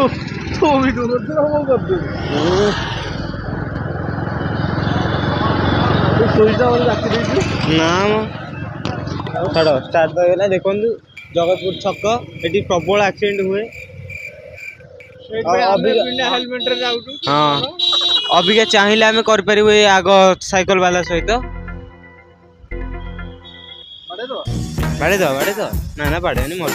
तू वीडियो करते ना हम कर दे तू सोईटा वाला राखी देती ना छाड़ स्टार्ट तो होगा देखो जगतपुर छक ये प्रबल एक्सीडेंट हुए हेलमेट रे जाउटू हाँ अबिका चाहिए आम कर आग साइकिल वाला सहित बाड़े दो ना ना बाड़े मर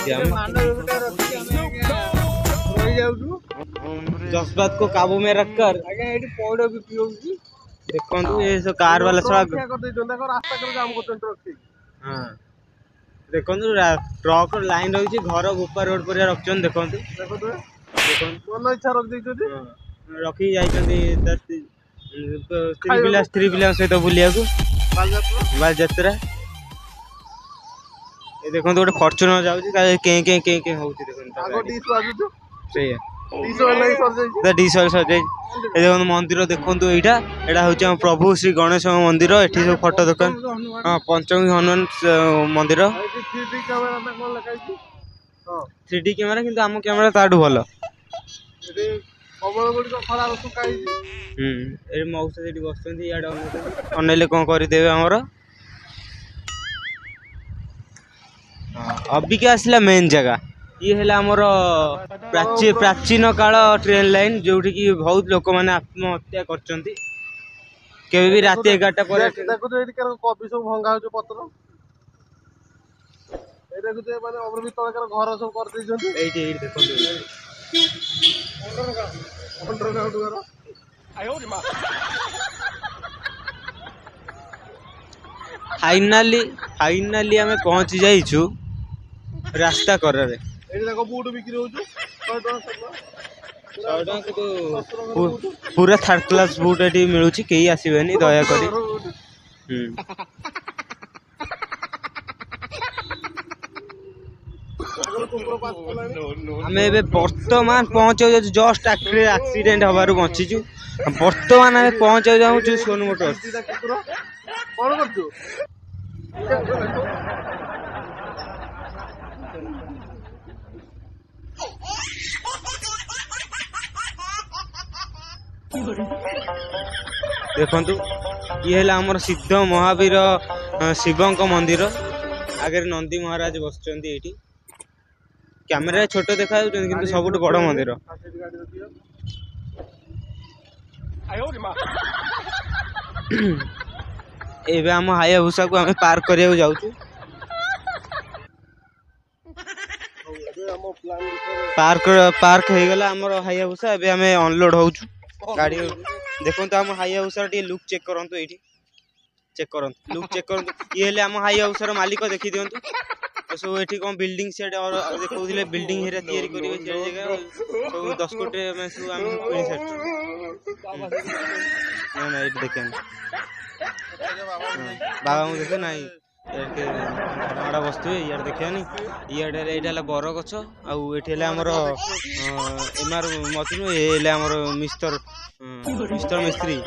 जज्बात को काबू में रखकर देखो ये सब कार वाला सब हाँ देखो ट्रक लाइन रही घर गुपा रोड पर रखी देखो रखी जाती स्त्री पिला सहित बुलिया बालଯାत्रा ये देखो गोटे फॉर्च्यूनर जाऊँगी के होती देखो मंदिर देखो यहाँ हूँ प्रभु श्री गणेश मंदिर ये सब फोटो दुकान हाँ पंचमी हनुमान मंदिर 3D कैमेरा किंतु आम कैमेरा ताठू भल मौसा से बस अनेले कौन करदेवे आमर अबिका आसला मेन जगह ये है आमर प्राचीन काल ट्रेन लाइन जो कि बहुत लोक मैंने आत्महत्या कर भी रात 11टा पर कभी सब भंगा हो पत्र घर सब कर फाइनाली आमे पहुंची जाइछु रास्ता कर रे बूट बिक्री पूरा 3rd क्लास बूट ये मिलूँ कहीं आसबेनि दयाकोरी आम बर्तमान पहुँच जस्ट एक्सीडेंट हबार बचीचु बर्तमान आम पहुँच जाऊँ सोनू मोटर्स देखु ये आमर सिद्ध महावीर शिवंक मंदिर आगे नंदी महाराज बसचंती एठी कैमेरा छोट देखा किंतु सबुठ बड़ मंदिर एबे आम हायाबुसा को आम पार्क करिया जाऊँ पार्क हो गला आमर हायाबुसा एबे आम अनलोड होचु गाड़ी देखो तो आम हायाबुसा टी लुक चेक करंतु एठी चेक करंतु लुक चेक करंतु ये ले आम हायाबुसा मालिक देखि दियंतु सब एठी कोन बिल्डिंग सेट और देखौदिले बिल्डिंग हेरा तयारी करिवे से जगह सब 10 कोटी में सब आम किनि सेट ना ना एठी देखें बाबा मु देखे नाही बड़ा वस्तु यार देखिया नहीं ये बर गछ आठ आमर एमआर मथुनु ये आमर मिस्टर मिस्त्री